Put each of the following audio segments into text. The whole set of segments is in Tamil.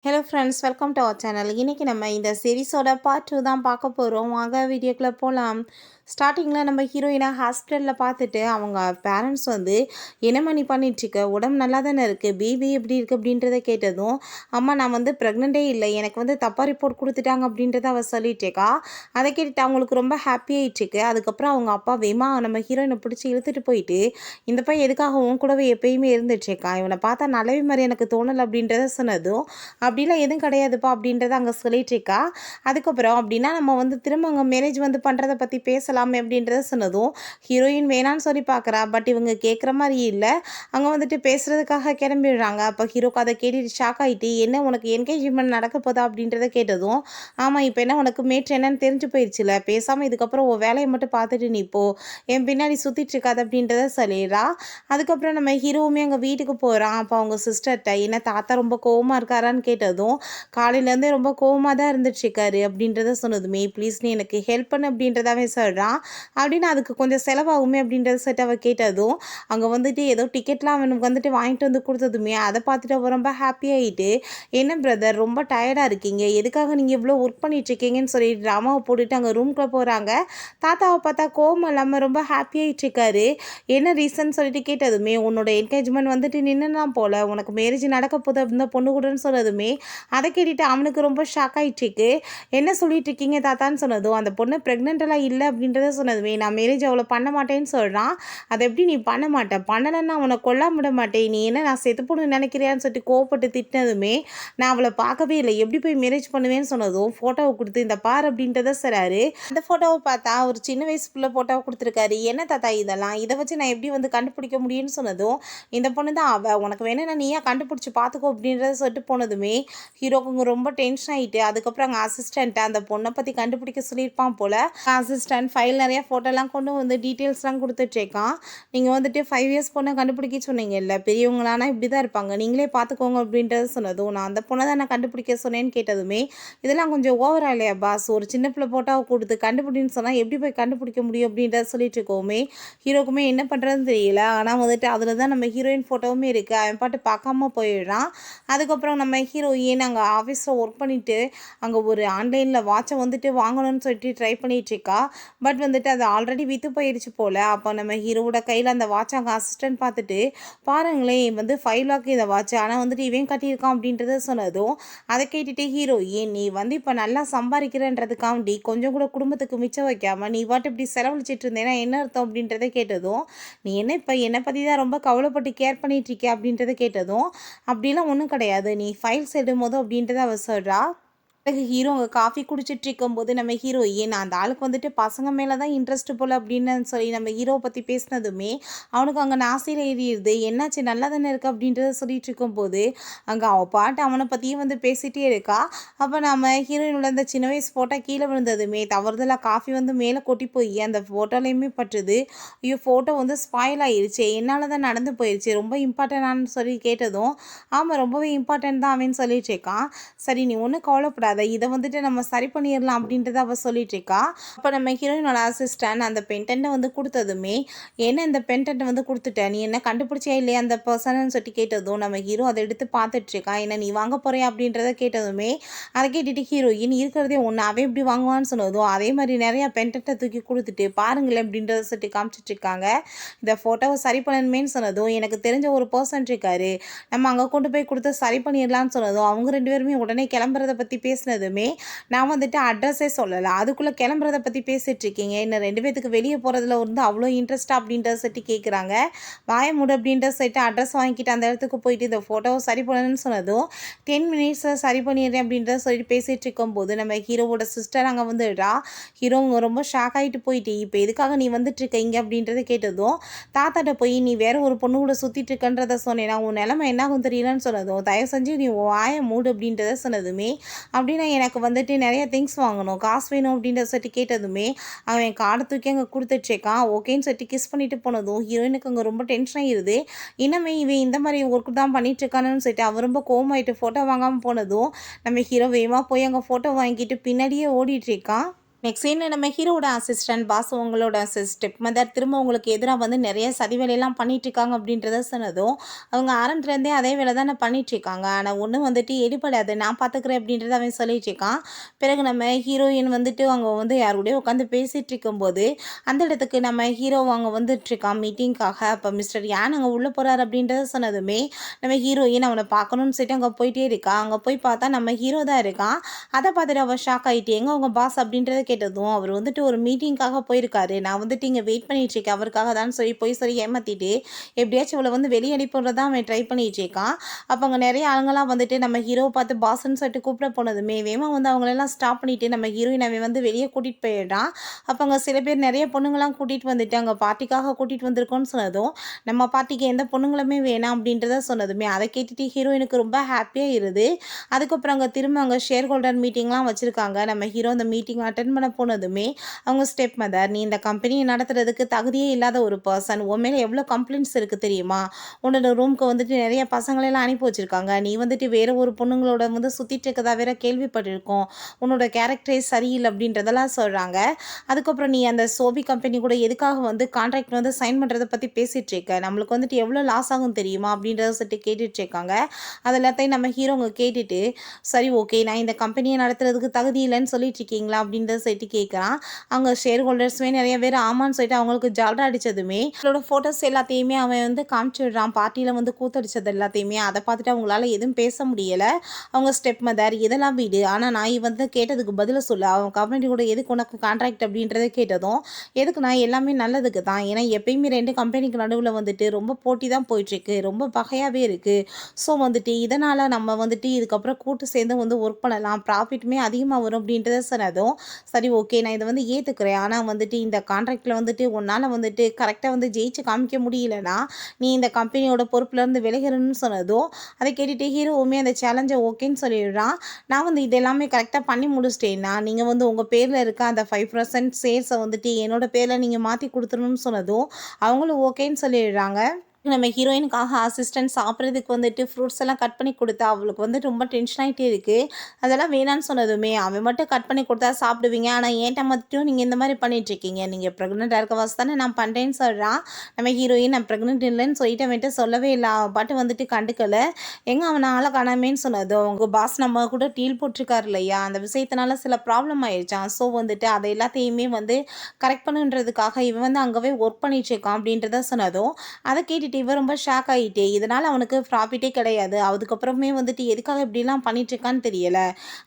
Hello friends, welcome to our channel. இன்றைக்கி நம்ம இந்த சீரிஸோட பார்ட் 2 தான் பார்க்க போகிறோம். வாங்க வீடியோக்குள்ளே போகலாம். ஸ்டார்டிங்கில் நம்ம ஹீரோயினை ஹாஸ்பிட்டலில் பார்த்துட்டு அவங்க பேரண்ட்ஸ் என்னம்மா நீ பண்ணிகிட்ருக்க, உடம்பு நல்லா தானே இருக்குது, பேபி எப்படி இருக்குது அப்படின்றத கேட்டதும், அம்மா நான் ப்ரெக்னெண்ட்டே இல்லை, எனக்கு தப்பாக ரிப்போர்ட் கொடுத்துட்டாங்க அப்படின்றத அவள் சொல்லிட்டேக்கா. அதை கேட்டுட்டு அவங்களுக்கு ரொம்ப ஹாப்பி ஆகிட்டுருக்கு. அதுக்கப்புறம் அவங்க அப்பா வேமா நம்ம ஹீரோயினை பிடிச்சி இழுத்துட்டு போயிட்டு, இந்த பையன் எதுக்காக உன் கூடவே எப்பயுமே இருந்துட்டுருக்கா, இவனை பார்த்தா நல்லவே மாதிரி எனக்கு தோணலை அப்படின்றத சொன்னதும், அப்படிலாம் எதுவும் கிடையாதுப்பா அப்படின்றத அங்கே சொல்லிட்டுருக்கா. அதுக்கப்புறம் அப்படின்னா நம்ம திரும்ப அங்கே மேரேஜ் பண்ணுறதை பற்றி பேசலாமே அப்படின்றத சொன்னதும், ஹீரோயின் வேணான்னு சொல்லி பார்க்குறா. பட் இவங்க கேட்குற மாதிரி இல்லை. அங்கே பேசுகிறதுக்காக கிளம்பிடுறாங்க. அப்போ ஹீரோக்கு அதை கேட்டுட்டு ஷாக் ஆகிட்டு, என்ன உனக்கு என்கேஜ்மெண்ட் நடக்க போதா அப்படின்றத கேட்டதும், ஆமாம் இப்போ என்ன உனக்கு மேட்ரு என்னன்னு தெரிஞ்சு போயிடுச்சுல, பேசாமல் இதுக்கப்புறம் உன் வேலையை மட்டும் பார்த்துட்டு நீ போ, என் பின்னாடி சுற்றிட்டுருக்காது அப்படின்றத சொல்லிடுறா. அதுக்கப்புறம் நம்ம ஹீரோவுமே அங்கே வீட்டுக்கு போகிறான். அப்போ அவங்க சிஸ்டர்கிட்ட என்ன தாத்தா ரொம்ப கோவமாக இருக்காரான்னு கேட்டதும், காலையிலேருந்தே ரொம்ப கோவமாக தான் இருந்துட்டுருக்காரு அப்படின்றத சொன்னதுமே, ப்ளீஸ் நீ எனக்கு ஹெல்ப் பண்ணு அப்படின்றதாவே சொல்கிறான். அப்படின்னு அதுக்கு கொஞ்சம் செலவாகுமே அப்படின்றத செட் அவள் கேட்டதும், அங்கே ஏதோ டிக்கெட்லாம் அவனுக்கு வாங்கிட்டு வந்து கொடுத்ததுமே அதை பார்த்துட்டு அவள் ரொம்ப ஹாப்பியாகிட்டு, என்ன பிரதர் ரொம்ப டயர்டாக இருக்கீங்க, எதுக்காக நீங்கள் இவ்வளோ ஒர்க் பண்ணிகிட்ருக்கீங்கன்னு சொல்லி ட்ராமாவை போட்டுட்டு அங்கே ரூம்குள்ளே போகிறாங்க. தாத்தாவை பார்த்தா கோவம் இல்லாமல் ரொம்ப ஹாப்பியாகிட்ருக்காரு. என்ன ரீசன் சொல்லிட்டு கேட்டதுமே, உன்னோட என்கேஜ்மெண்ட் நின்றுலாம் போல, உனக்கு மேரேஜ் நடக்க போகுது அப்படின்னு பொண்ணு கூடன்னு சொன்னதுமே, அதை கேட்டுட்டு அவனுக்கு ரொம்ப ஷாக் ஆகிட்டுருக்கு. என்ன சொல்லிட்டு இருக்கீங்க தாத்தான்னு சொன்னதும், அந்த பொண்ணு ப்ரெக்னென்ட்டெல்லாம் இல்லை அப்படின்றத சொன்னதுமே, நான் மேரேஜ் அவ்வளோ பண்ண மாட்டேன்னு சொல்கிறான். அதை எப்படி நீ பண்ண மாட்டேன், பண்ணலைன்னா அவனை கொல்லாம விட மாட்டேன், நீ என்ன நான் செத்து போகணும்னு நினைக்கிறியான்னு சொல்லிட்டு கோவப்பட்டு திட்டினதுமே, நான் அவளை பார்க்கவே இல்லை, எப்படி போய் மேரேஜ் பண்ணுவேன்னு சொன்னதும், ஃபோட்டோவை கொடுத்து இந்த பார் அப்படின்றத சொல்கிறாரு. அந்த ஃபோட்டோவை பார்த்தா ஒரு சின்ன வயசுக்குள்ள ஃபோட்டோவை கொடுத்துருக்காரு. என்ன தாத்தா இதெல்லாம், இதை வச்சு நான் எப்படி கண்டுபிடிக்க முடியும்னு சொன்னதும், இந்த பொண்ணு தான் அவள், உனக்கு வேணும்னா நீயா கண்டுபிடிச்சி பார்த்துக்கோ அப்படின்றத சொல்லிட்டு போனதுமே ஹீரோக்கு ரொம்ப டென்ஷன் ஆகிட்டு, அதுக்கப்புறம் அங்கே அசிஸ்டண்ட்டை அந்த பொண்ணை பற்றி கண்டுபிடிக்க சொல்லியிருப்பான் போல். அசிஸ்டண்ட் ஃபைல் நிறையா ஃபோட்டோலாம் கொண்டு டீட்டெயில்ஸ்லாம் கொடுத்துட்ருக்கான். நீங்கள் 5 இயர்ஸ் பொண்ணை கண்டுபிடிக்க சொன்னீங்க இல்லை, பெரியவங்களானா இப்படி தான் இருப்பாங்க, நீங்களே பார்த்துக்கோங்க அப்படின்றத சொன்னதும், நான் அந்த பொண்ணை தான் நான் கண்டுபிடிக்க சொன்னேன்னு கேட்டதுமே, இதெல்லாம் கொஞ்சம் ஓவரா இல்லையா பாஸ், ஒரு சின்ன பிள்ளை ஃபோட்டோவை கொடுத்து கண்டுபிடின்னு சொன்னால் எப்படி போய் கண்டுபிடிக்க முடியும் அப்படின்றத சொல்லிட்டு இருக்கோமே. ஹீரோக்குமே என்ன பண்ணுறதுன்னு தெரியல. ஆனால் அதில் தான் நம்ம ஹீரோயின் ஃபோட்டோவுமே இருக்குது. அவன் பாட்டு பார்க்காம போயிடுறான். அதுக்கப்புறம் நம்ம ஹீரோயின் அங்கே ஆஃபீஸில் ஒர்க் பண்ணிவிட்டு அங்கே ஒரு ஆன்லைனில் வாட்சை வாங்கணும்னு சொல்லிட்டு ட்ரை பண்ணிகிட்ருக்கா. பட் அது ஆல்ரெடி விற்று போயிடுச்சு போல். அப்போ நம்ம ஹீரோவோட கையில் அந்த வாட்ச் அங்கே அசிஸ்டன்ட் பார்த்துட்டு, பாருங்களேன் 5 லாக் இந்த வாட்ச், ஆனால் இவன் கட்டியிருக்கான் அப்படின்றத சொன்னதும், அதை கேட்டுட்டு ஹீரோயின் நீ இப்போ நல்லா சம்பாதிக்கிறன்றதுக்காண்டி கொஞ்சம் கூட குடும்பத்துக்கு மிச்சம் வைக்காமல் நீ பாட்டு இப்படி செலவழிச்சிட்டு இருந்தேன்னா என்ன அர்த்தம் அப்படின்றத கேட்டதும், நீ என்ன இப்போ என்னை பற்றி தான் ரொம்ப கவலைப்பட்டு கேர் பண்ணிகிட்ருக்கே அப்படின்றத கேட்டதும், அப்படிலாம் ஒன்றும் கிடையாது, நீ ஃபைல்ஸ் எடும்போது அப்படின்றத அவ சொல்கிறா. பிறகு ஹீரோ அங்கே காஃபி குடிச்சிட்டு இருக்கும்போது நம்ம ஹீரோயின் அந்த ஆளுக்கு பசங்க மேலே தான் இன்ட்ரெஸ்ட் போல் அப்படின்னு சொல்லி நம்ம ஹீரோவை பற்றி பேசினதுமே அவனுக்கு அங்கே நாசியில் ஏறிடுது. என்னாச்சு நல்லா தானே இருக்குது அப்படின்றத சொல்லிட்டு இருக்கும்போது அங்கே அவள் பாட்டு அவனை பற்றியும் பேசிகிட்டே இருக்கா. அப்போ நம்ம ஹீரோயினோட அந்த சின்ன வயசு ஃபோட்டோ கீழே விழுந்ததுமே தவறுதலாக காஃபி மேலே கொட்டி போய் அந்த ஃபோட்டோலையுமே பட்டுது. ஐயோ ஃபோட்டோ ஸ்பாயில் ஆயிடுச்சு, என்னால் தான் நடந்து போயிடுச்சு, ரொம்ப இம்பார்ட்டண்டானு சொல்லி கேட்டதும், ஆமாம் ரொம்பவே இம்பார்ட்டன்ட் தான் அவன் சொல்லிட்டு இருக்கான். சரி நீ ஒன்றும் கவலைப்படாத, இதை நம்ம சரி பண்ணிடலாம் அப்படின்றத அவள் சொல்லிட்டு இருக்கா. அப்போ நம்ம ஹீரோயினோட அசிஸ்டன்ட் அந்த பென்டென்ட்டை கொடுத்ததுமே, என்ன இந்த பென்டென்ட்டை கொடுத்துட்டேன், நீ என்ன கண்டுபிடிச்சியா இல்லையா அந்த பர்சன்னு சொல்லி கேட்டதும் நம்ம ஹீரோ அதை எடுத்து பார்த்துட்ருக்கா. என்ன நீ வாங்க போறியா அப்படின்றத கேட்டதுமே, அதை கேட்டுட்டு ஹீரோயின் இருக்கிறதே ஒன்று, அவன் எப்படி வாங்குவான்னு சொன்னதும் அதே மாதிரி நிறையா பென்டென்ட்டை தூக்கி கொடுத்துட்டு பாருங்களேன் அப்படின்றத சொல்லி காமிச்சிட்ருக்காங்க. இந்த ஃபோட்டோவை சரி பண்ணணுமேன்னு சொன்னதும், எனக்கு தெரிஞ்ச ஒரு பர்சன் இருக்காரு, நம்ம அங்கே கொண்டு போய் கொடுத்து சரி பண்ணிடலான்னு சொன்னதும், அவங்க 2 பேருமே உடனே கிளம்புறத பற்றி பேசினதுமே நான் அட்ரஸே சொல்லலை, அதுக்குள்ளே கிளம்புறதை பற்றி பேசிகிட்ருக்கீங்க, இன்னும் 2 பேத்துக்கு வெளியே போகிறதுல அவ்வளோ இன்ட்ரெஸ்ட்டாக அப்படின்றத செட்டு கேட்குறாங்க. வாய மூடு அப்படின்ற செட்டு அட்ரஸ் வாங்கிட்டு அந்த இடத்துக்கு போயிட்டு இந்த ஃபோட்டோவை சரி பண்ணணும்னு சொன்னதும் 10 மினிட்ஸில் சரி பண்ணிடுறேன் அப்படின்றத சொல்லிட்டு பேசிகிட்டு இருக்கும்போது நம்ம ஹீரோவோட சிஸ்டர் அங்கே வந்துடுறா. ஹீரோ ரொம்ப ஷாக் ஆகிட்டு போயிட்டு, இப்போ எதுக்காக நீ வந்துட்டுருக்க இங்கே அப்படின்றத கேட்டதும், தாத்தாட்ட போய் நீ வேற ஒரு பொண்ணு கூட சுற்றிட்டு இருக்கன்றத சொன்னேன்னா உன் நிலமை என்னாகும் தெரியலன்னு சொன்னதும், தயவு செஞ்சு நீ வாய மூடு அப்படின்றத சொன்னதுமே, அப்படின்னா எனக்கு நிறைய திங்ஸ் வாங்கணும், காசு வேணும் அப்படின்ற சொல்லிட்டு கேட்டதுமே அவன் கார்டை தூக்கி அங்கே கொடுத்துட்ருக்கான். ஓகேன்னு சொல்லிட்டு கிஸ் பண்ணிட்டு போனதும் ஹீரோயினுக்கு அங்கே ரொம்ப டென்ஷன் ஆகிடுது. இன்னமே இவன் இந்த மாதிரி ஒர்க் தான் பண்ணிட்டுருக்கானுன்னு சொல்லிட்டு அவன் ரொம்ப கோவமாயிட்டு ஃபோட்டோ வாங்காமல் போனதும் நம்ம ஹீரோ வேகமாக போய் அங்கே ஃபோட்டோ வாங்கிட்டு பின்னாடியே ஓடிட்டுருக்கான். நெக்ஸ்ட் சீனில் நம்ம ஹீரோட அசிஸ்டன்ட் பாஸ் உங்களோட ஸ்டெப் மதர் திரும்ப உங்களுக்கு எதிராக வந்து நிறைய சதி வேலையெல்லாம் பண்ணிகிட்ருக்காங்க அப்படின்றத சொன்னதும் அவங்க ஆரம்பத்துலேருந்தே அதே வேலை தான் பண்ணிகிட்ருக்காங்க. ஆனால் ஒன்றும் வந்துட்டு எடுபடாது, நான் பார்த்துக்கிறேன் அப்படின்றத அவன் சொல்லிட்டு இருக்கான். பிறகு நம்ம ஹீரோயின் வந்துட்டு அவங்க வந்து யாரோடய உட்காந்து பேசிகிட்டு இருக்கும்போது அந்த இடத்துக்கு நம்ம ஹீரோ அவங்க வந்துட்டுருக்கான் மீட்டிங்காக. அப்போ மிஸ்டர் யான் அங்கே உள்ளே போகிறார் அப்படின்றத சொன்னதுமே நம்ம ஹீரோயின் அவனை பார்க்கணும்னு சொல்லிட்டு அங்கே போயிட்டே இருக்கா. அங்கே போய் பார்த்தா நம்ம ஹீரோ தான் இருக்கான். அதை பார்த்துட்டு அவள் ஷாக் ஆகிட்டு எங்கே உங்கள் பாஸ் அப்படின்றத கேட்டதும் அவர் வந்துட்டு ஒரு மீட்டிங்காக போயிருக்காரு, நான் வந்துட்டு இங்கே வெயிட் பண்ணிட்டு இருக்கேன் அவருக்காக தான் சொல்லி ஏமாற்றிட்டு எப்படியாச்சும் இவளை வந்து வெளியே அனுப்பிடுறதா அவன் ட்ரை பண்ணிட்டு இருக்கான். அப்போ அங்கே நிறைய ஆளுங்களாம் வந்துட்டு நம்ம ஹீரோவை பார்த்து பாஸ்ன்னு சொல்லிட்டு கூப்பிட போனதுமே வேமா வந்து அவங்களெல்லாம் ஸ்டாப் பண்ணிவிட்டு நம்ம ஹீரோயின் அவன் வந்து வெளியே கூட்டிகிட்டு போயிடுறான். அப்போ அங்கே சில பேர் நிறைய பொண்ணுங்களாம் கூட்டிகிட்டு வந்துட்டு அங்கே பார்ட்டிக்காக கூட்டிகிட்டு வந்திருக்கோன்னு சொன்னதும் நம்ம பார்ட்டிக்கு எந்த பொண்ணுங்களுமே வேணாம் அப்படின்றத சொன்னதுமே அதை கேட்டுட்டு ஹீரோயினுக்கு ரொம்ப ஹாப்பியாக இருது. அதுக்கப்புறம் அங்கே திரும்ப அங்கே ஷேர் ஹோல்டர் மீட்டிங்லாம் வச்சுருக்காங்க. நம்ம ஹீரோ அந்த மீட்டிங் அட்டன் பண்ண போனதுமே அவங்க ஸ்டெப் மதர், நீ இந்த கம்பெனியை நடத்துறதுக்கு தகுதியே இல்லாத ஒரு பர்சன், உன் மேலே எவ்வளோ கம்ப்ளைண்ட்ஸ் இருக்குது தெரியுமா, உன்னோட ரூமுக்கு வந்துட்டு நிறைய பசங்களெல்லாம் அனுப்பி வச்சுருக்காங்க, நீ வந்துட்டு வேறு ஒரு பொண்ணுங்களோட வந்து சுற்றிட்டு இருக்கதா வேற கேள்விப்பட்டிருக்கோம், உன்னோட கேரக்டரே சரியில்லை அப்படின்றதெல்லாம் சொல்கிறாங்க. அதுக்கப்புறம் நீ அந்த சோபி கம்பெனி கூட எதுக்காக வந்து கான்ட்ராக்ட் வந்து சைன் பண்ணுறதை பற்றி பேசிகிட்டு இருக்க, நம்மளுக்கு வந்துட்டு எவ்வளோ லாஸ் ஆகும் தெரியுமா அப்படின்றத சொல்லிட்டு கேட்டுட்டு இருக்காங்க. அது எல்லாத்தையும் நம்ம ஹீரோங்க கேட்டுட்டு சரி ஓகே, நான் இந்த கம்பெனியை நடத்துறதுக்கு தகுதி இல்லைன்னு சொல்லிட்டு இருக்கீங்களா அப்படின்றத சொல்லிட்டு கேட்குறான். அவங்க ஷேர் ஹோல்டர்ஸுமே நிறைய பேர் ஆமான்னு சொல்லிட்டு அவங்களுக்கு ஜால்ரா அடித்ததுமே அவங்களோட ஃபோட்டோஸ் எல்லாத்தையுமே அவன் வந்து காமிச்சிடுறான். பார்ட்டியில் வந்து கூத்தடிச்சது எல்லாத்தையுமே அதை பார்த்துட்டு அவங்களால எதுவும் பேச முடியலை. அவங்க ஸ்டெப் மதர் இதெல்லாம் வீடு, ஆனால் நான் வந்து கேட்டதுக்கு பதில சொல்ல, அவன் கம்பெனி கூட எதுக்கு உனக்கு கான்ட்ராக்ட் அப்படின்றத கேட்டதும் எதுக்கு நான் எல்லாமே நல்லதுக்கு தான், ஏன்னா எப்பயுமே 2 கம்பெனிக்கு நடுவில் வந்துட்டு ரொம்ப போட்டி தான் போயிட்டுருக்கு, ரொம்ப பகையாகவே இருக்குது. ஸோ வந்துட்டு இதனால் நம்ம வந்துட்டு இதுக்கப்புறம் கூட்டு சேர்ந்து வந்து ஒர்க் பண்ணலாம், ப்ராஃபிட்டுமே அதிகமாக வரும் அப்படின்றத சொன்னதும் சரி ஓகே நான் இதை வந்து ஏற்றுக்கிறேன். ஆனால் வந்துட்டு இந்த கான்ட்ராக்டில் வந்துட்டு உன்னால் வந்துட்டு கரெக்டாக வந்து ஜெயிச்சு காமிக்க முடியலன்னா நீ இந்த கம்பெனியோட பொறுப்புலேருந்து விலகிறன்னு சொன்னதும் அதை கேட்டுட்டு ஹீரோவுமே அந்த சேலஞ்சை ஓகேன்னு சொல்லிடுறான். நான் வந்து இது எல்லாமே கரெக்டாக பண்ணி முடிச்சிட்டேன்னா நீங்கள் வந்து உங்கள் பேரில் இருக்க அந்த 5% ஷேர்ஸை வந்துட்டு என்னோட பேரில் நீங்கள் மாற்றி கொடுத்துடணும்னு சொன்னதும் அவங்களும் ஓகேன்னு சொல்லிடுறாங்க. நம்ம ஹீரோயினுக்காக அசிஸ்டன்ட் சாப்பிட்றதுக்கு வந்துட்டு ஃப்ரூட்ஸ் எல்லாம் கட் பண்ணி கொடுத்தா அவளுக்கு வந்து ரொம்ப டென்ஷன் ஆகிட்டே இருக்குது. அதெல்லாம் வேணான்னு சொன்னதுமே அவன் மட்டும் கட் பண்ணி கொடுத்தா சாப்பிடுவீங்க, ஆனால் ஏன்ட்ட மட்டும் நீங்கள் இந்த மாதிரி பண்ணிகிட்ருக்கீங்க, நீங்கள் ப்ரெக்னெண்ட்டாக இருக்க வாசி தானே நான் பண்ணுறேன்னு சொல்கிறான். நம்ம ஹீரோயின் நான் ப்ரெக்னென்ட் இல்லைன்னு சொல்லிட்டு அவன்கிட்ட சொல்லவே இல்லை, அவன் பாட்டு வந்துட்டு கண்டுக்கலை. எங்கே அவனை ஆளை காணாமேன்னு சொன்னது அவங்க பாஸ் நம்ம கூட டீல் போட்டிருக்காரு இல்லையா, அந்த விஷயத்தினால சில ப்ராப்ளம் ஆயிடுச்சான். ஸோ வந்துட்டு அதை எல்லாத்தையுமே வந்து கரெக்ட் பண்ணுன்றதுக்காக இவன் வந்து அங்கேவே ஒர்க் பண்ணிகிட்ருக்கான் அப்படின்றத சொன்னதும் அதை கேட்டுட்டு இவன் ரொம்ப ஷாக் ஆகிட்டே, இதனால் அவனுக்கு ப்ராஃபிட்டே கிடையாது, அதுக்கப்புறமே வந்துட்டு எதுக்காக இப்படிலாம் பண்ணிட்டுருக்கான்னு தெரியலை,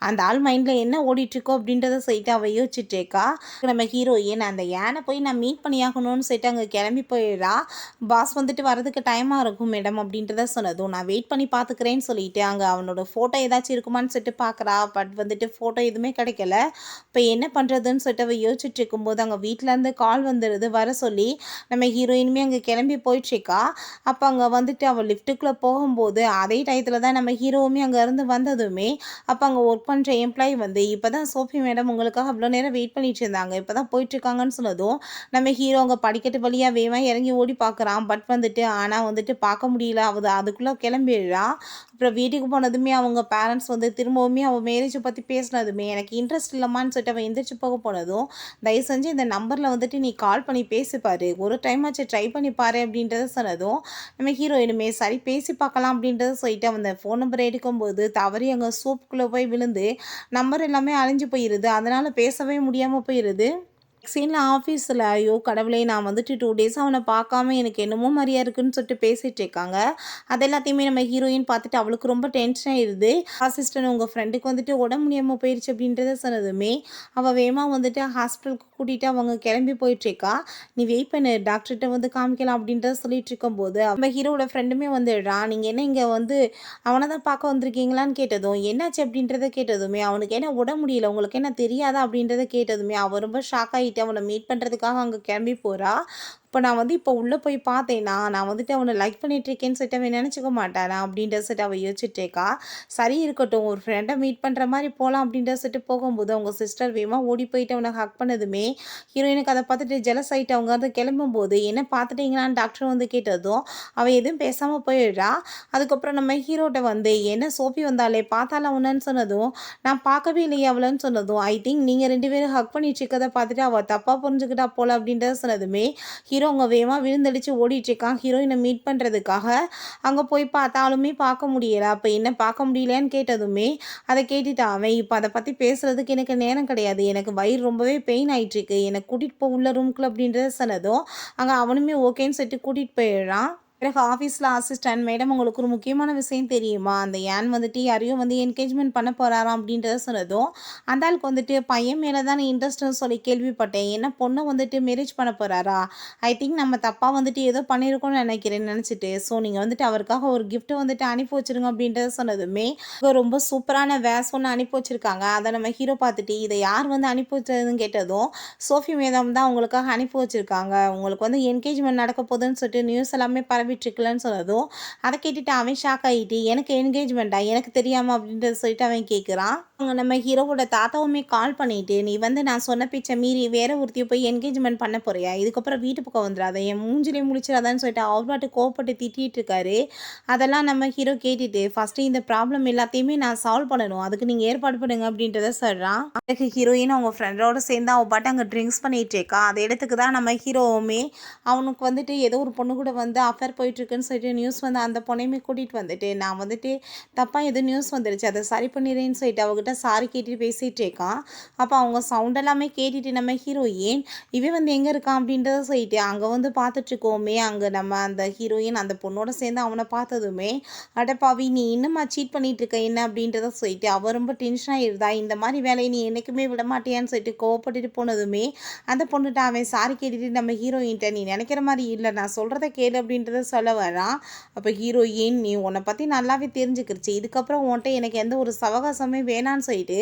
அந்த ஆள் மைண்டில் என்ன ஓடிட்டுருக்கோ அப்படின்றத சொல்லிட்டு அவள் யோசிச்சுட்டேக்கா. நம்ம ஹீரோயின் அந்த யானை போய் நான் மீட் பண்ணியாகணும்னு சொல்லிட்டு அங்கே கிளம்பி போயிடுறா. பாஸ் வந்துட்டு வரதுக்கு டைமாக இருக்கும் மேடம் அப்படின்றத சொன்னதும் நான் வெயிட் பண்ணி பார்த்துக்கிறேன்னு சொல்லிட்டு அங்கே அவனோட ஃபோட்டோ ஏதாச்சும் இருக்குமான்னு சொல்லிட்டு பார்க்குறா. பட் வந்துட்டு ஃபோட்டோ எதுவுமே கிடைக்கல. இப்போ என்ன பண்ணுறதுன்னு சொல்லிட்டு அவள் யோசிச்சுட்டு இருக்கும்போது அங்கே வீட்டிலேருந்து கால் வந்துடுது வர சொல்லி. நம்ம ஹீரோயினுமே அங்கே கிளம்பி போயிட்டுருக்கா. அப்போ அங்கே வந்துட்டு அவள் லிஃப்ட்டுக்குள்ளே போகும்போது அதே டயத்தில் தான் நம்ம ஹீரோவுமே அங்கேருந்து வந்ததுமே அப்போ அங்கே ஒர்க் பண்ணுற எம்ப்ளாயி வந்து இப்போ தான் சோஃபி மேடம் உங்களுக்காக அவ்வளோ நேரம் வெயிட் பண்ணிட்டு இருந்தாங்க, இப்போ தான் போயிட்டுருக்காங்கன்னு சொன்னதும் நம்ம ஹீரோ அங்கே படிக்கட்டு வழியாக வேகமாக இறங்கி ஓடி பார்க்குறான். பட் வந்துட்டு ஆனால் வந்துட்டு பார்க்க முடியல, அதுக்குள்ளே கிளம்பிடுறான். அப்புறம் வீட்டுக்கு போனதுமே அவங்க பேரண்ட்ஸ் வந்து திரும்பவுமே அவள் மேரேஜை பற்றி பேசினதுமே எனக்கு இன்ட்ரெஸ்ட் இல்லைம்மான்னு சொல்லிட்டு அவள் எந்திரிச்சு போக போனதும் தயவு செஞ்சு இந்த நம்பரில் வந்துட்டு நீ கால் பண்ணி பேசிப்பாரு, ஒரு டைம் ஆச்சு ட்ரை பண்ணி பாரு அப்படின்றத சொன்னதும் நம்ம ஹீரோயினுமே சரி பேசி பார்க்கலாம் அப்படின்றத சொல்லிட்டு அந்த ஃபோன் நம்பரை எடுக்கும்போது தவறி அங்கே சோப்புக்குள்ளே போய் விழுந்து நம்பர் எல்லாமே அழிஞ்சு போயிடுது. அதனால் பேசவே முடியாமல் போயிடுது. சீனில் ஆஃபீஸில் ஐயோ கடவுளே நான் வந்துட்டு 2 டேஸ் அவனை பார்க்காம எனக்கு என்னமோ மாதிரியா இருக்குன்னு சொல்லிட்டு பேசிகிட்டு இருக்காங்க. அது எல்லாத்தையுமே நம்ம ஹீரோயின் பார்த்துட்டு அவளுக்கு ரொம்ப டென்ஷன் ஆயிடுது. அசிஸ்டன்ட் உங்கள் ஃப்ரெண்டுக்கு வந்துட்டு உடம்பு முடியாமல் போயிடுச்சு அப்படின்றத சொன்னதுமே அவள் வேகமாக வந்துட்டு ஹாஸ்பிட்டலுக்கு கூட்டிகிட்டு அவங்க கிளம்பி போயிட்டுருக்கா. நீ வெயிட் பண்ணு டாக்டர்கிட்ட வந்து காமிக்கலாம் அப்படின்றத சொல்லிட்டு இருக்கும்போது நம்ம ஹீரோட ஃப்ரெண்டுமே வந்துடுறான். நீங்கள் என்ன இங்கே வந்து அவனை தான் பார்க்க வந்திருக்கீங்களான்னு கேட்டதும் என்னாச்சு அப்படின்றத கேட்டதுமே அவனுக்கு என்ன உடம்பு முடியல உங்களுக்கு என்ன தெரியாதா அப்படின்றத கேட்டதுமே அவள் ரொம்ப ஷாக் ஆகிட்டு அவனை மீட் பண்ணுறதுக்காக அங்கே கிளம்பி போகிறா. இப்போ நான் வந்து இப்போ உள்ளே போய் பார்த்தேன்னா நான் வந்துட்டு அவனை லைக் பண்ணிட்டு இருக்கேன்னு சொல்லிட்டு அவன் நினச்சிக்க மாட்டானா அப்படின்ற சொல்லிட்டு அவள் யோசிச்சுட்டே இருக்கா. சரி இருக்கட்டும், ஒரு ஃப்ரெண்டை மீட் பண்ணுற மாதிரி போகலாம் அப்படின்ற சொல்லிட்டு போகும்போது அவங்க சிஸ்டர் வேகமாக ஓடி போயிட்டு அவனை ஹக் பண்ணதுமே ஹீரோயினுக்கு அதை பார்த்துட்டு ஜெலஸ் ஆகிட்டு அவங்க வந்து கிளம்பும்போது என்ன பார்த்துட்டீங்களான்னு டாக்டர் வந்து கேட்டதும் அவள் எதுவும் பேசாமல் போயிடுறா. அதுக்கப்புறம் நம்ம ஹீரோட்ட வந்து என்ன சோஃபி வந்தாலே பார்த்தால உன்னன்னு சொன்னதும் நான் பார்க்கவே இல்லையே அவளைன்னு சொன்னதும் ஐ திங்க் நீங்கள் 2 பேரும் ஹக் பண்ணிட்டு இருக்கதை பார்த்துட்டு அவள் தப்பாக புரிஞ்சுக்கிட்டா போல அப்படின்றத சொன்னதுமே ஹீரோ அவங்க வேகமாக விழுந்தடிச்சு ஓடிட்டு இருக்கான் ஹீரோயினை மீட் பண்ணுறதுக்காக. அங்கே போய் பார்த்தாலுமே பார்க்க முடியலை. அப்போ என்ன பார்க்க முடியலையான்னு கேட்டதுமே அதை கேட்டுட்டு அவன் இப்போ அதை பற்றி பேசுகிறதுக்கு எனக்கு நேரம் கிடையாது, எனக்கு வயிறு ரொம்பவே பெயின் ஆகிட்டுருக்கு, என்னை கூட்டிகிட்டு போ உள்ள ரூம்குள்ள அப்படின்றத சொன்னதும் அங்கே அவனுமே ஓகேன்னு சொல்லிட்டு கூட்டிகிட்டு போயிடுறான். பிறகு ஆஃபீஸில் அசிஸ்டன்ட் மேடம் உங்களுக்கு ஒரு முக்கியமான விஷயம் தெரியுமா, அந்த ஏன் வந்துட்டு யாரையும் வந்து என்கேஜ்மெண்ட் பண்ண போகிறாராம் அப்படின்றத சொன்னதும் அந்த ஆளுக்கு வந்துட்டு பையன் மேலே தான் இன்ட்ரெஸ்ட்னு சொல்லி கேள்விப்பட்டேன், என்ன பொண்ணை வந்துட்டு மேரேஜ் பண்ண போகிறாரா, ஐ திங்க் நம்ம தப்பாக வந்துட்டு ஏதோ பண்ணியிருக்கோம்னு நினச்சிட்டு ஸோ நீங்கள் வந்துட்டு அவருக்காக ஒரு கிஃப்ட்டை வந்துட்டு அனுப்பி வச்சுருங்க அப்படின்றத சொன்னதுமே ரொம்ப சூப்பரான வேஸ் ஒன்று அனுப்பி வச்சுருக்காங்க. அதை நம்ம ஹீரோ பார்த்துட்டு இதை யார் வந்து அனுப்பி வச்சதுன்னு கேட்டதும் சோஃபி மேடம் தான் உங்களுக்காக அனுப்பி வச்சுருக்காங்க, உங்களுக்கு வந்து என்கேஜ்மெண்ட் நடக்க போகுதுன்னு சொல்லிட்டு நியூஸ் எல்லாமே பரவிட்டுருக்குலன்னு சொன்னதும் அதை கேட்டுட்டு அவன் ஷாக் ஆகிட்டு எனக்கு என்கேஜ்மெண்ட்டா எனக்கு தெரியாமல் அப்படின்றத சொல்லிட்டு அவன் கேட்குறான். அவங்க நம்ம ஹீரோவோட தாத்தாவுமே கால் பண்ணிட்டு நீ வந்து நான் சொன்ன பிச்சை மீறி வேற ஒருத்தையை போய் என்கேஜ்மெண்ட் பண்ண போறியா, இதுக்கப்புறம் வீட்டு பக்கம் வந்துடாத, என் மூஞ்சிலே முடிச்சிடாதான்னு சொல்லிட்டு அவர் பாட்டு கோவப்பட்டு திட்டிகிட்டு இருக்காரு. அதெல்லாம் நம்ம ஹீரோ கேட்டுட்டு ஃபஸ்ட்டு இந்த ப்ராப்ளம் எல்லாத்தையுமே நான் சால்வ் பண்ணணும், அதுக்கு நீங்கள் ஏற்பாடு பண்ணுங்க அப்படின்றத சொல்கிறான். அதுக்கு ஹீரோயின் அவங்க ஃப்ரெண்டோடு சேர்ந்து அவள் பாட்டு அங்கே ட்ரிங்க்ஸ் பண்ணிகிட்டு இருக்கா. அந்த இடத்துக்கு தான் நம்ம ஹீரோவுமே அவனுக்கு வந்துட்டு ஏதோ ஒரு பொண்ணு கூட வந்து அஃபேர் போயிட்டுருக்குன்னு சொல்லிட்டு நியூஸ் வந்து அந்த பொண்ணையுமே கூட்டிகிட்டு வந்துட்டு நான் வந்துட்டு தப்பாக எதுவும் நியூஸ் வந்துருச்சு அதை சரி பண்ணிடுறேன்னு சொல்லிட்டு அவகிட்ட சாரி கேட்டுட்டு பேசிகிட்டு இருக்கான். அப்போ அவங்க சவுண்ட் எல்லாமே கேட்டுட்டு நம்ம ஹீரோயின் இவன் வந்து எங்கே இருக்கான் அப்படின்றத சொல்லிட்டு அங்கே வந்து பார்த்துட்ருக்கோமே அங்கே நம்ம அந்த ஹீரோயின் அந்த பொண்ணோட சேர்ந்து அவனை பார்த்ததுமே அடப்பாவி நீ இன்னும்மா சீட் பண்ணிட்டு இருக்க என்ன அப்படின்றத சொல்லிட்டு அவள் ரொம்ப டென்ஷன் ஆகிடுதா, இந்த மாதிரி வேலையை நீ என்றைக்குமே விட மாட்டியான்னு சொல்லிட்டு கோவப்பட்டுட்டு போனதுமே அந்த பொண்ணுகிட்ட அவன் சாரி கேட்டுட்டு நம்ம ஹீரோயின்ட்ட நீ நினைக்கிற மாதிரி இல்லை நான் சொல்கிறத கேளு அப்படின்றத சொல்ல வரான். அப்போ ஹீரோயின் நீ உன்னை பற்றி நல்லாவே தெரிஞ்சுக்கிருச்சு, இதுக்கப்புறம் உன்கிட்ட எனக்கு எந்த ஒரு சவகாசமே வேணான்னு சொல்லிட்டு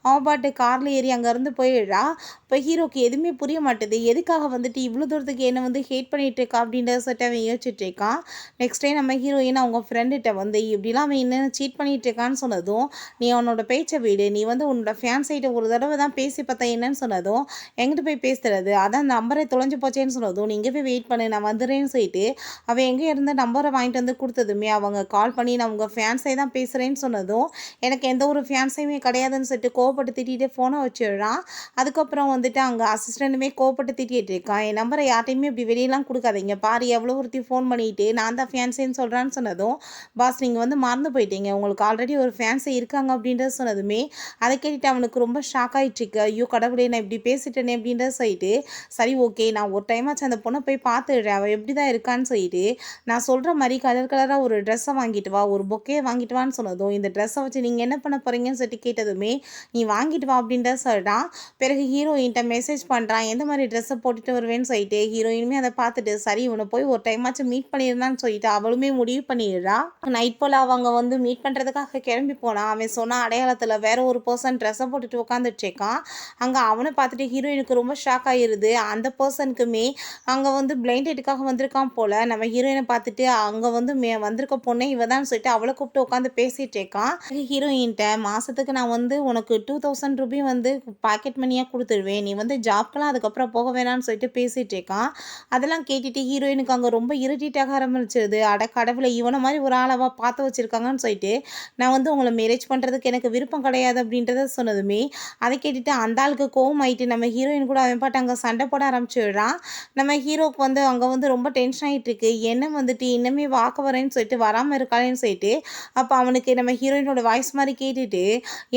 அவன் பாட்டு காரில் ஏறி அங்கேருந்து போயிடுறா. இப்போ ஹீரோக்கு எதுவுமே புரிய மாட்டேது, எதுக்காக வந்துட்டு இவ்வளோ தூரத்துக்கு என்னை வந்து ஹேட் பண்ணிட்டு இருக்கா அப்படின்றத சொல்லிட்டு அவன் யோசிச்சுட்டு இருக்கான். நெக்ஸ்ட் டே நம்ம ஹீரோயின் அவங்க ஃப்ரெண்டுகிட்ட வந்து இப்படிலாம் அவன் என்ன சீட் பண்ணிட்டு இருக்கான்னு சொன்னதும் நீ அவனோட பேச்சை விடு, நீ வந்து உன்னோட ஃபேன்ஸைட்ட ஒரு தடவை தான் பேசி பார்த்தா என்னன்னு சொன்னதும் எங்கிட்ட போய் பேசுறது அதான் நம்பரை தொலைஞ்சு போச்சேன்னு சொன்னதும் நீ இங்கே போய் வெயிட் பண்ணு நான் வந்துடுறேன்னு சொல்லிட்டு அவன் எங்கே இருந்த நம்பரை வாங்கிட்டு வந்து கொடுத்ததுமே அவங்க கால் பண்ணி நான் உங்கள் ஃபேன்ஸை தான் பேசுகிறேன்னு சொன்னதும் எனக்கு எந்த ஒரு ஃபேன்ஸையுமே கிடையாதுன்னு சொல்லிட்டு கோவப்பட்டு திட்டிகிட்டு ஃபோனை வச்சிடுறான். அதுக்கப்புறம் வந்துட்டு அங்கே அசிஸ்டண்ட்டுமே கோவப்பட்டு திட்டிகிட்டு இருக்கான், என் நம்பரை யார்ட்டையுமே இப்படி வெளியெல்லாம் கொடுக்காதீங்க, பாரு எவ்வளோ ஒருத்தி ஃபோன் பண்ணிட்டு நான் தான் ஃபேன்ஸேன்னு சொல்கிறான்னு சொன்னதும் பாஸ் நீங்கள் வந்து மறந்து போயிட்டீங்க, உங்களுக்கு ஆல்ரெடி ஒரு ஃபேன்ஸே இருக்காங்க அப்படின்றத சொன்னதுமே அதை கேட்டுட்டு அவனுக்கு ரொம்ப ஷாக் ஆகிட்டுருக்கு. ஐயோ கடவுளே நான் இப்படி பேசிட்டேனே அப்படின்றத சொல்லிட்டு சரி ஓகே நான் ஒரு டைமாச்சும் அந்த பொண்ணை போய் பார்த்துடுறேன் அவள் எப்படி தான் இருக்கான்னு சொல்லிட்டு நான் சொல்கிற மாதிரி கலர் கலராக ஒரு ட்ரெஸ்ஸை வாங்கிட்டு வா, ஒரு பொக்கையை வாங்கிட்டு வான்னு சொன்னதும் இந்த ட்ரெஸ்ஸை வச்சு நீங்கள் என்ன பண்ண போகிறீங்கன்னு சொல்லிட்டு கேட்டதுமே நீ வாங்கிட்டு வா அப்படின்ற சொல்கிறான். பிறகு ஹீரோயின்ட்ட மெசேஜ் பண்ணுறான் எந்த மாதிரி ட்ரெஸ்ஸை போட்டுட்டு வருவேன்னு சொல்லிட்டு ஹீரோயினுமே அதை பார்த்துட்டு சரி இவனை போய் ஒரு டைமாச்சும் மீட் பண்ணியிருந்தான்னு சொல்லிட்டு அவளுமே முடிவு பண்ணிடுறா. நைட் போல் அவங்க வந்து மீட் பண்ணுறதுக்காக கிளம்பி போனான். அவன் சொன்ன அடையாளத்தில் வேற ஒரு பர்சன் ட்ரெஸ்ஸை போட்டுட்டு உட்காந்துட்டு இருக்கான். அங்கே அவனை பார்த்துட்டு ஹீரோயினுக்கு ரொம்ப ஷாக் ஆகிடுது. அந்த பர்சனுக்குமே அங்கே வந்து பிளைண்ட் டேட்டுக்காக வந்திருக்கான் போல். நம்ம ஹீரோயினை பார்த்துட்டு அங்கே வந்து வந்திருக்க பொண்ணே இவ தான் சொல்லிட்டு அவளை கூப்பிட்டு உட்காந்து பேசிகிட்டு இருக்கான். ஹீரோயின்ட்ட மாதத்துக்கு நான் வந்து உனக்கு 2000 ரூபாய் வந்து பாக்கெட் மணியாக கொடுத்துருவேன், நீ வந்து ஜாப்க்கெலாம் அதுக்கப்புறம் போக வேணான்னு சொல்லிட்டு பேசிகிட்டு இருக்கான். அதெல்லாம் கேட்டுட்டு ஹீரோயினுக்கு அங்கே ரொம்ப இரிட்டேட்டாக ஆரம்பிச்சிருது. அட கடவுளை இவனை மாதிரி ஒரு ஆளவா பார்த்து வச்சுருக்காங்கன்னு சொல்லிட்டு நான் வந்து உங்களை மேரேஜ் பண்ணுறதுக்கு எனக்கு விருப்பம் கிடையாது அப்படின்றத சொன்னதுமே அதை கேட்டுட்டு அந்த ஆளுக்கு கோவம் ஆகிட்டு நம்ம ஹீரோயின் கூட அவன் பாட்டு அங்கே சண்டை போட ஆரம்பிச்சிடுறான். நம்ம ஹீரோக்கு வந்து அங்கே வந்து ரொம்ப டென்ஷன் ஆகிட்டு இருக்கு, என்ன வந்துட்டு இன்னமே வாக்க வரேன்னு சொல்லிட்டு வராமல் இருக்காளேன்னு சொல்லிட்டு அப்போ அவனுக்கு நம்ம ஹீரோயினோட வாய்ஸ் மாதிரி கேட்டுட்டு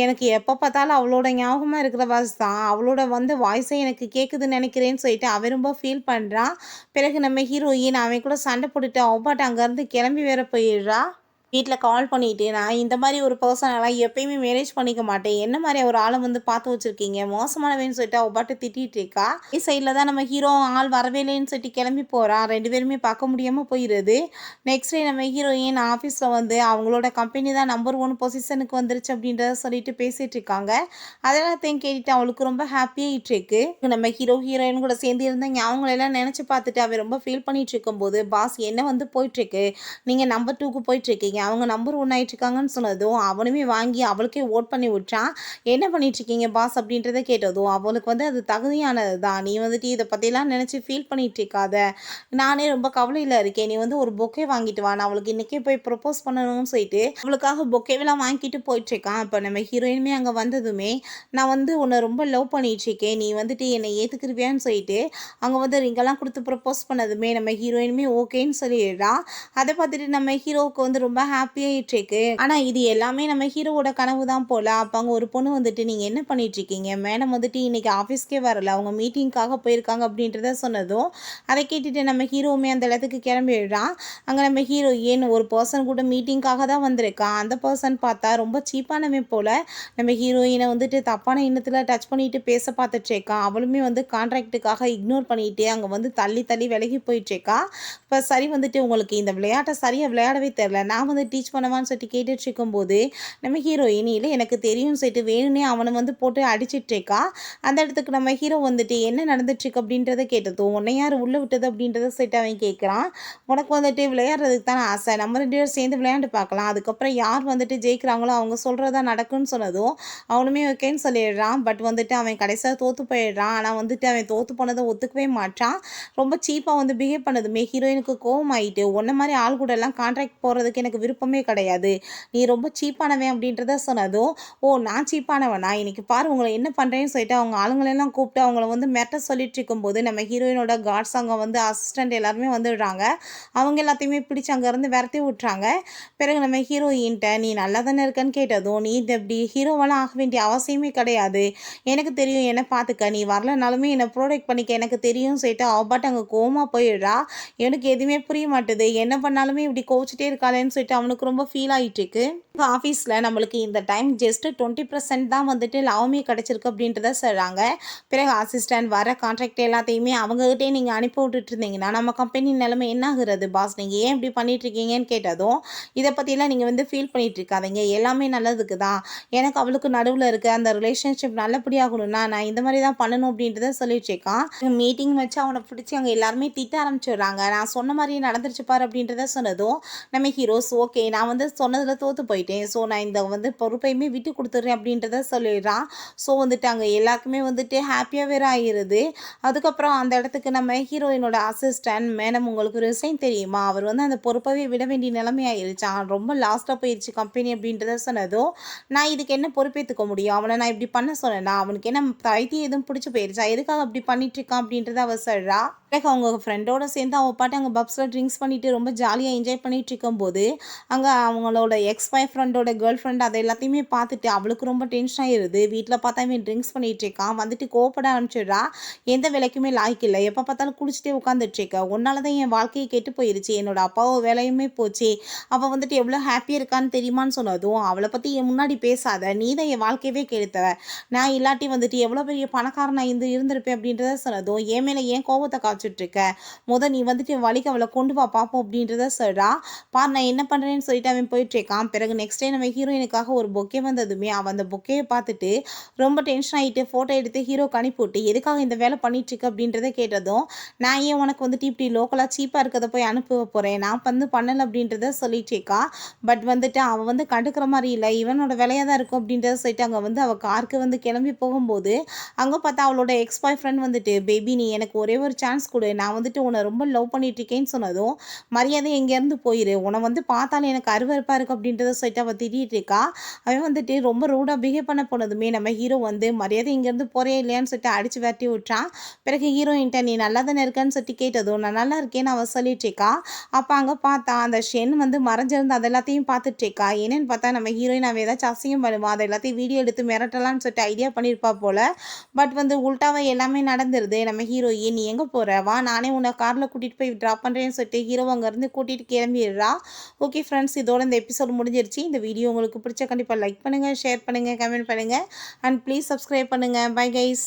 எனக்கு எப்போ பார்த்தாலும் அவளோட ஞாபகமாக இருக்கிற வாய்ஸ் தான், அவளோட வந்து வாய்ஸே எனக்கு கேட்குதுன்னு நினைக்கிறேன்னு சொல்லிட்டு அவன் ரொம்ப ஃபீல் பண்ணுறான். பிறகு நம்ம ஹீரோயின் அவன் கூட சண்டை போட்டுட்டு அவ பாட்டு அங்கேருந்து கிளம்பி வேற போயிடுறா. வீட்ல கால் பண்ணிட்டு, "நான் இந்த மாரி ஒரு பெர்சனலாம் எப்பயுமே மேரேஜ் பண்ணிக்க மாட்டேன். என்ன மாரி ஒரு ஆள வந்து பார்த்து வச்சிருக்கீங்க? மோசமானவன்னு" சொல்லிட்டு அவ பாட்டுக்கு திட்டிட்டு இருக்கா. சைட்ல தான் நம்ம ஹீரோ ஆள் வரவே இல்லைன்னு சொல்லிட்டு கிளம்பி போறான். 2 பேருமே பார்க்க முடியாம போயிருது. நெக்ஸ்ட் டே நம்ம ஹீரோயின் ஆஃபீஸ்ல வந்து அவங்களோட கம்பெனி தான் நம்பர் 1 பொசிஷனுக்கு வந்துருச்சு அப்படின்றத சொல்லிட்டு பேசிட்டு இருக்காங்க. அதெல்லாத்தையும் கேட்டுட்டு அவளுக்கு ரொம்ப ஹாப்பியாயிட்டு இருக்கு. நம்ம ஹீரோயின் கூட சேர்ந்து இருந்த ஞாபகங்களெல்லாம் நெனச்சு பார்த்துட்டு அவ ரொம்ப ஃபீல் பண்ணிட்டு இருக்கும்போது, "பாஸ் என்ன வந்து போயிட்டுருக்கு. நீங்க நம்பர் 2க்கு போயிட்டுருக்கீங்க. அவங்க நம்பர் 1 ஆயிட்டுருக்காங்கன்னு சொன்னதும், அவனுமே வாங்கி அவளுக்கே வோட் பண்ணி விட்டான். "என்ன பண்ணிட்டுருக்கீங்க பாஸ்?" அப்படின்றத கேட்டதும், அவளுக்கு வந்து அது தகுதியானது தான். "நீ வந்துட்டு இத பத்திலாம் நெனச்சு ஃபீல் பண்ணிட்டு இருக்காத. நானே ரொம்ப கவலையில இருக்கேன். நீ வந்து ஒரு பொக்கே வாங்கிட்டு வா. நான் அவளுக்கு இன்னைக்கே போய் ப்ரொபோஸ் பண்ணணும்னு" சொல்லிட்டு அவளுக்காக பொக்கேவெல்லாம் வாங்கிட்டு போயிட்டுருக்கான். அப்ப நம்ம ஹீரோயினுமே அங்க வந்ததுமே, "நான் வந்து உன்ன ரொம்ப லவ் பண்ணிட்டுருக்கேன். நீ வந்துட்டு என்னை ஏத்துக்கிருவியான்னு" சொல்லிட்டு அங்க வந்து ரிங்கெல்லாம் குடுத்து ப்ரொபோஸ் பண்ணதுமே நம்ம ஹீரோயினுமே ஓகேன்னு சொல்லிடுறா. அத பார்த்துட்டு நம்ம ஹீரோவுக்கு வந்து ரொம்ப ஹாப்பியாயிட்டுருக்கு. ஆனா இது எல்லாமே நம்ம ஹீரோவோட கனவு தான் போல. அப்ப அங்க ஒரு பொண்ணு வந்துட்டு, "நீங்க என்ன பண்ணிட்டுருக்கீங்க? மேடம் வந்துட்டு இன்னைக்கு ஆஃபீஸ்க்கே வரல. அவங்க மீட்டிங்க்காக போயிருக்காங்க" அப்படின்றத சொன்னதும், அத கேட்டுட்டு நம்ம ஹீரோவுமே அந்த இடத்துக்கு கிளம்பிடுறான். அங்க நம்ம ஹீரோயின் ஒரு பெர்சன் கூட மீட்டிங்க்காக தான் வந்திருக்கா. அந்த பெர்சன் பார்த்தா ரொம்ப சீப்பானவன் போல. நம்ம ஹீரோயின வந்துட்டு தப்பான எண்ணத்துல டச் பண்ணிட்டு பேச பார்த்துட்டுருக்கான். அவளுமே வந்து கான்ட்ராக்ட்டுக்காக இக்னோர் பண்ணிட்டு அங்க வந்து தள்ளி தள்ளி விலகி போயிட்டுருக்கா. இப்ப சரி வந்துட்டு உங்களுக்கு இந்த விளையாட்ட சரியா விளையாடவே தெரியல. நான் வந்து டீச் பண்ணவான்னு சொல்லிட்டு கேட்டுட்டு இருக்கும்போது, நம்ம ஹீரோயின் இல்ல எனக்கு தெரியும்னு சொல்லிட்டு வேணும்னே அவன வந்து போட்டு அடிச்சிட்டு இருக்கா. அந்த இடத்துக்கு நம்ம ஹீரோ வந்துட்டு என்ன நடந்துட்டுருக்கு அப்படின்றத கேட்டதும், "உன்ன யாரு உள்ள விட்டது?" அப்படின்றத சொல்லிட்டு அவன் கேட்குறான். "உனக்கு வந்துட்டு விளையாடுறதுக்கு தானே ஆசை. நம்ம 2 பேரும் சேர்ந்து விளையாண்டு பார்க்கலாம். அதுக்கப்புறம் யார் வந்துட்டு ஜெயிக்கிறாங்களோ அவங்க சொல்றது தான் நடக்கும்னு" சொன்னதும், அவனுமே ஓகேன்னு சொல்லிடுறான். பட் வந்துட்டு அவன் கடைசியா தோத்து போயிடுறான். ஆனா வந்துட்டு அவன் தோத்து போனத ஒத்துக்கவே மாட்றான். ரொம்ப சீப்பா வந்து பிஹேவ் பண்ணதுமே ஹீரோயினுக்கு கோவமாயிட்டு, "உன்ன மாரி ஆள் கூடலாம் கான்ட்ராக்ட் போடுறதுக்கு எனக்கு விருப்பமே கிடையாது. நீ ரொம்ப சீப்பானவன்" அப்படின்றத சொன்னதும், "ஓ! நான் சீப்பானவனா? இன்னைக்கு பாரு உங்கள என்ன பண்றேன்னு" சொல்லிட்டு அவங்க ஆளுங்களெல்லாம் கூப்பிட்டு அவங்கள வந்து மிரட்ட சொல்லிட்டு இருக்கும்போது, நம்ம ஹீரோயினோட கார்ட்ஸ் அங்க வந்து அசிஸ்டன்ட் எல்லாருமே வந்துடுறாங்க. அவங்க எல்லாத்தையுமே பிடிச்சு அங்கருந்து விரட்டி விட்டுறாங்க. பிறகு நம்ம ஹீரோயின்ட்ட, "நீ நல்லா தானே இருக்கன்னு" கேட்டதும், "நீ இந்த இப்படி ஹீரோவெல்லாம் ஆக வேண்டிய அவசியமே கிடையாது. எனக்கு தெரியும் என்ன பார்த்துக்க. நீ வரலனாலுமே என்ன ப்ரொடெக்ட் பண்ணிக்க எனக்கு தெரியும்னு" சொல்லிட்டு அவ பாட்டு அங்க கோவமா போயிடுறா. எனக்கு எதுவுமே புரிய மாட்டுது. என்ன பண்ணாலுமே இப்படி கோவிச்சுட்டே இருக்காளேன்னு சொல்லிட்டு அவனுக்கு ரொம்ப ஃபீல் ஆயிட்டுருக்கு. ஆஃபீஸ்ல நம்மளுக்கு இந்த டைம் ஜஸ்ட் 20% தான் வந்துட்டு லாபமே கிடைச்சிருக்கு அப்படின்றத சொல்றாங்க. பிறகு அசிஸ்டன்ட் வர கான்ட்ராக்ட் எல்லாத்தையுமே அவங்ககிட்டயே நீங்க அனுப்பி விட்டுட்டு இருந்தீங்கன்னா, நம்ம கம்பெனி நிலைமை என்ன ஆகுறது பாஸ்? நீங்க ஏன் இப்படி பண்ணிட்டு இருக்கீங்கன்னு கேட்டதும், இத பத்திலாம் நீங்க வந்து ஃபீல் பண்ணிட்டு இருக்காதீங்க. எல்லாமே நல்லதுக்கு தான். எனக்கு அவளுக்கு நடுவுல இருக்க அந்த ரிலேஷன்ஷிப் நல்லபடியாகணும்னா, நான் இந்த மாரி தான் பண்ணணும் அப்படின்றத சொல்லிட்டு இருக்கான். மீட்டிங் வச்சு அவன பிடிச்சு அங்க எல்லாருமே திட்ட ஆரம்பிச்சுடுறாங்க. நான் சொன்ன மாரியே நடந்துருச்சு பாரு அப்படின்றத சொன்னதும், நம்ம ஹீரோஸ் ஓகே நான் வந்து சொன்னதுல தோத்து போயிட்டேன். ஸோ நான் இந்த வந்து பொறுப்பையுமே விட்டு குடுத்துடுறேன் அப்படின்றத சொல்லிடுறான். ஸோ வந்துட்டு அங்க எல்லாருக்குமே வந்துட்டு ஹாப்பியா வேற ஆயிருது. அதுக்கப்புறம் அந்த இடத்துக்கு நம்ம ஹீரோயினோட அசிஸ்டன்ட், "மேடம் உங்களுக்கு ஒரு விஷயம் தெரியுமா? அவர் வந்து அந்த பொறுப்பவே விட வேண்டிய நிலைமை ஆயிருச்சாம். ரொம்ப லாஸ்ட்டா போயிருச்சு கம்பெனி" அப்படின்றத சொன்னதும், "நான் இதுக்கு என்ன பொறுப்பேத்துக்க முடியும்? அவன நான் இப்படி பண்ண சொன்னேனா? அவனுக்கு என்ன பைத்தியம் எதுவும் புடிச்சு போயிருச்சா? எதுக்காக அப்படி பண்ணிட்டு இருக்கான்?" அப்படின்றத அவ சொல்றா. பிறகு அவங்க ஃப்ரெண்டோட சேர்ந்து அவ பாட்டு அங்க பப்ஸ்ல ட்ரிங்க்ஸ் பண்ணிட்டு ரொம்ப ஜாலியா என்ஜாய் பண்ணிட்டு இருக்கும்போது, அங்க அவங்களோட எக்ஸ் பாய் ஃப்ரெண்டோட கேர்ள் ஃப்ரெண்ட் அது எல்லாத்தையுமே பார்த்துட்டு அவளுக்கு ரொம்ப டென்ஷன் ஆயிருது. வீட்ல பார்த்தா இவன் ட்ரிங்க்ஸ் பண்ணிட்டு இருக்கான். வந்துட்டு கோவப்பட ஆரம்பிச்சிடுறா. "எந்த வேலைக்குமே லாயக்கு இல்ல. எப்ப பார்த்தாலும் குடிச்சிட்டே உட்காந்துட்டு இருக்க. உன்னால தான் என் வாழ்க்கையே கெட்டு போயிருச்சு. என்னோட அப்பாவும் வேலையுமே போச்சு. அவ வந்துட்டு எவ்வளோ ஹாப்பியா இருக்கான்னு தெரியுமான்னு" சொன்னதும், "அவள பத்தி என் முன்னாடி பேசாத. நீ தான் என் வாழ்க்கையவே கெடுத்தவ. நான் இல்லாட்டி வந்துட்டு எவ்வளோ பெரிய பணக்காரனா இருந்திருப்பேன்" அப்படின்றத சொன்னதும், "என் மேல ஏன் கோவத்த காமிச்சிட்டு இருக்க? நீ வந்துட்டு வழிக்கு அவள கொண்டு வா பார்ப்போம்" அப்படின்றத சொல்றா. பாரு நான் என்ன பண்றேன்னு சொல்லிட்டு அவன் போயிட்டுருக்கான். பிறகு நெக்ஸ்ட் டே நம்ம ஹீரோயினுக்காக ஒரு பொக்கே வந்ததுமே, அவ அந்த பொக்கேய பார்த்துட்டு ரொம்ப டென்ஷன் ஆயிட்டு ஃபோட்டோ எடுத்து ஹீரோக்கு அனுப்பிவிட்டு, "எதுக்காக இந்த வேலை பண்ணிட்டுருக்க?" அப்படின்றத கேட்டதும், "நான் ஏன் உனக்கு வந்துட்டு இப்படி லோக்கலா சீப்பா இருக்கிறத போய் அனுப்ப போறேன். நான் வந்து பண்ணல" அப்படின்றத சொல்லிட்டு இருக்கா. பட் வந்துட்டு அவ வந்து கண்டுக்கிற மாரி இல்ல. இவனோட வேலையா தான் இருக்கும் அப்படின்றத சொல்லிட்டு அங்க வந்து அவ காருக்கு வந்து கிளம்பி போகும்போது, அங்க பார்த்தா அவளோட எக்ஸ் பாய் ஃப்ரெண்ட் வந்துட்டு, "பேபி நீ எனக்கு ஒரே ஒரு சான்ஸ் குடு. நான் வந்துட்டு உன்ன ரொம்ப லவ் பண்ணிட்டு இருக்கேன்னு" சொன்னதும், "மரியாதையா இங்கேருந்து போயிரு. உன்ன வந்து பார்த்தாலே எனக்கு அருவருப்பா இருக்கு" அப்படின்றத சொல்லிட்டு அவ திட்டிட்டு இருக்கா. அவன் வந்துட்டு ரொம்ப ரூடா பிஹேவ் பண்ண போனதுமே நம்ம ஹீரோ வந்து, "மரியாதையா இங்கேருந்து போறியா இல்லையான்னு" சொல்லிட்டு அடிச்சு விரட்டி விட்டுறான். பிறகு ஹீரோயின்ட்ட, "நீ நல்லா தானே இருக்கன்னு" சொல்லிட்டு கேட்டதும், "நான் நல்லா இருக்கேன்னு" அவ சொல்லிட்டு இருக்கா. அப்ப அங்க பார்த்தா அந்த ஷென் வந்து மறைஞ்சிருந்து அது எல்லாத்தையும் பார்த்துட்டு இருக்கா. என்னன்னு பார்த்தா நம்ம ஹீரோயின் அவ ஏதாச்சும் அசிங்கம் பண்ணுவா. அத எல்லாத்தையும் வீடியோ எடுத்து மிரட்டலாம்னு சொல்லிட்டு ஐடியா பண்ணியிருப்பா போல. பட் வந்து உல்டாவா எல்லாமே நடந்துருது. நம்ம ஹீரோயின், "நீ எங்க போற? வா நானே உன்ன கார்ல கூட்டிட்டு போய் ட்ராப் பண்றேன்னு" சொல்லிட்டு ஹீரோவ அங்கருந்து கூட்டிட்டு கிளம்பிடுறா. ஓகே ஓகே ஃப்ரெண்ட்ஸ், இதோட இந்த எபிசோட் முடிஞ்சிருச்சு. இந்த வீடியோ உங்களுக்கு பிடிச்சா கண்டிப்பாக லைக் பண்ணுங்கள், ஷேர் பண்ணுங்கள், கமெண்ட் பண்ணுங்கள் அண்ட் ப்ளீஸ் சப்ஸ்கிரைப் பண்ணுங்கள். Bye guys.